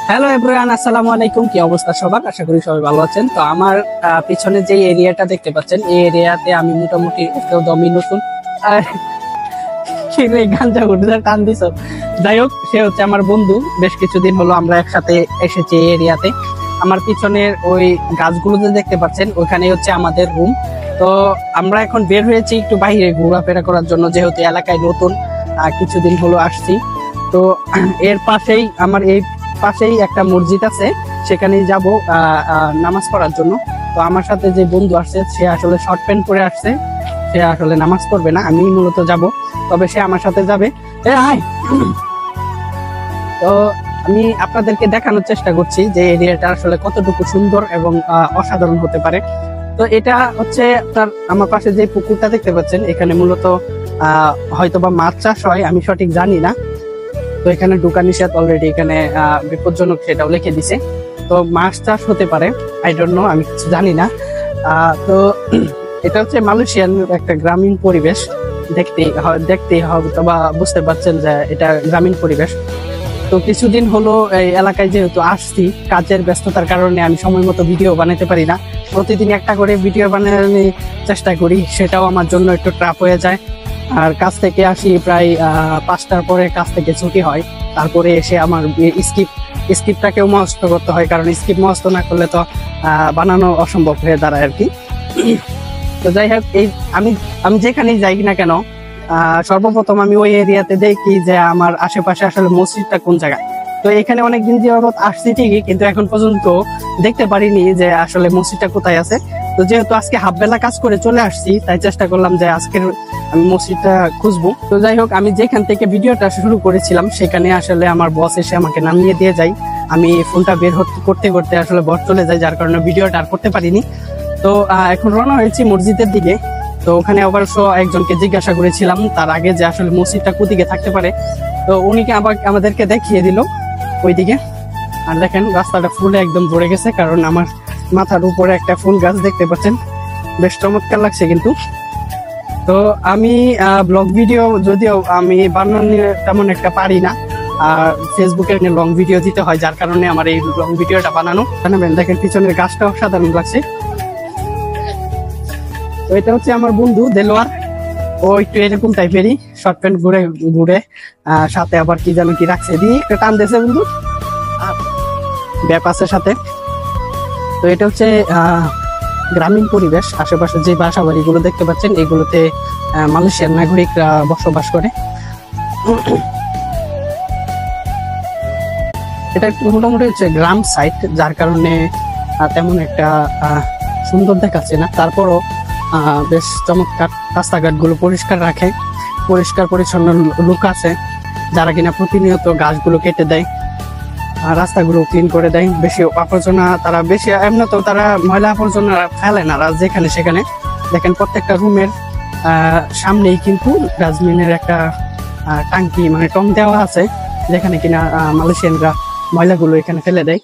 Hello everyone, আসসালামু আলাইকুম। কি অবস্থা সবার? আশা করি সবাই ভালো আছেন। তো আমার পিছনে যে এরিয়াটা দেখতে পাচ্ছেন, এই এরিয়াতে আমি মোটামুটি দমই নতুন গাঞ্জা উঠে টান দিছ। যাই হোক, সে হচ্ছে আমার বন্ধু। বেশ কিছুদিন হলো আমরা একসাথে এসেছি এই এরিয়াতে। আমার পিছনের ওই গাছগুলো যে দেখতে পাচ্ছেন, ওখানে হচ্ছে আমাদের রুম। তো আমরা এখন বের হয়েছি একটু বাইরে ঘোরাফেরা করার জন্য, যেহেতু এলাকায় নতুন কিছুদিন হলো আসছি। তো এর পাশেই এই পাশেই একটা মসজিদ আছে, সেখানেই যাব নামাজ পড়ার জন্য। তো আমার সাথে যে বন্ধু আসছে, সে আসলে শর্ট প্যান্ট পরে আসছে, সে আসলে নামাজ পড়বে না, আমি মূলত যাব, তবে সে আমার সাথে যাবে। তো আমি আপনাদেরকে দেখানোর চেষ্টা করছি যে এরিয়াটা আসলে কতটুকু সুন্দর এবং অসাধারণ হতে পারে। তো এটা হচ্ছে আমার পাশে যে পুকুরটা দেখতে পাচ্ছেন, এখানে মূলত হয়তোবা মাছ চাষ হয়, আমি সঠিক জানি না। তো এখানে ঢোকা নিষেধ, অলরেডি এখানে বিপজ্জনক সেটাও লিখে দিছে। তো মাছ চাষ হতে পারে, আই ডোন্ট নো, আমি কিছু জানি না। তো এটা হচ্ছে মালয়েশিয়ান একটা গ্রামীণ পরিবেশ। দেখতেই হয়তো বা বুঝতে পারছেন যে এটা গ্রামীণ পরিবেশ। তো কিছুদিন হলো এই এলাকায় যেহেতু আসছি, কাজের ব্যস্ততার কারণে আমি সময় মতো ভিডিও বানাতে পারি না। প্রতিদিন একটা করে ভিডিও বানানোর চেষ্টা করি, সেটাও আমার জন্য একটু ট্রাপ হয়ে যায়। আর কাজ থেকে আসি প্রায় 5টার পরে, কাজ থেকে ছুটি হয়। তারপরে এসে আমার স্কিপটাকেও মস্ত করতে হয়, কারণ স্কিপ মস্ত না করলে তো বানানো অসম্ভব হয়ে দাঁড়ায় আর কি। তো যাই হোক, আমি যেখানেই যাই না কেন, সর্বপ্রথম আমি ওই এরিয়াতে দেখি যে আমার আশেপাশে আসলে মসজিদটা কোন জায়গায়। তো এখানে অনেকদিন যাবত আসছি ঠিকই, কিন্তু এখন পর্যন্ত দেখতে পারিনি যে আসলে মসজিদটা কোথায় আছে। তো যেহেতু আজকে হাফ বেলা কাজ করে চলে আসছি, তাই চেষ্টা করলাম যে আজকের আমি মসজিদটা খুঁজবো। তো যাই হোক, আমি যেখান থেকে ভিডিওটা শুরু করেছিলাম, সেখানে আসলে আমার বস এসে আমাকে নামিয়ে দিয়ে যায়। আমি ফোনটা বের করতে করতে আসলে বস চলে যায়, যার কারণে ভিডিওটা আর করতে পারিনি। তো এখন রওনা হয়েছি মসজিদের দিকে। তো ওখানে অবশ্য একজনকে জিজ্ঞাসা করেছিলাম তার আগে যে আসলে মসজিদটা কোদিকে থাকতে পারে। তো উনিকে আমাদেরকে দেখিয়ে দিল ওইদিকে। আর দেখেন, রাস্তাটা ফুলে একদম ভরে গেছে, কারণ আমার মাথার উপরে একটা ফুল গাছ দেখতে পাচ্ছেন, বেশ চমৎকার লাগছে কিন্তু। তো আমি ব্লগ ভিডিও যদিও আমি বানানো তেমন একটা পারি না, আর ফেসবুকে লং ভিডিও দিতে হয়, যার কারণে আমার এই লং ভিডিওটা বানানো। দেখেন পিছনের গাছটা অসাধারণ লাগছে। তো এটা হচ্ছে আমার বন্ধু দেলোয়ার, ও একটু এরকম টাইপেরই, শর্ট প্যান্ট ঘুরে সাথে আবার কি যেন কি রাখছে, দিয়ে একটা টান দিয়েছে বন্ধু ব্যাপাসের সাথে। তো এটা হচ্ছে গ্রামীণ পরিবেশ। আশেপাশে যে বাসা বাড়িগুলো দেখতে পাচ্ছেন, এগুলোতে মালয়েশিয়ার নাগরিকরা বসবাস করে। এটা মোটামুটি হচ্ছে গ্রাম সাইট, যার কারণে তেমন একটা সুন্দর দেখাচ্ছে না। তারপরও বেশ চমৎকার, রাস্তাঘাট গুলো পরিষ্কার রাখে, পরিষ্কার পরিচ্ছন্ন লোক আছে যারা কিনা প্রতিনিয়ত গাছগুলো কেটে দেয়, রাস্তাগুলো ক্লিন করে দেয়। বেশি আবর্জনা এমনি তো তারা ময়লা আবর্জনা ফেলে না যেখানে সেখানে। দেখেন প্রত্যেকটা রুমের সামনেই কিন্তু ডাস্টবিনের একটা টাঙ্কি, মানে টং দেওয়া আছে, যেখানে কিনা মালয়েশিয়ানরা ময়লাগুলো এখানে ফেলে দেয়।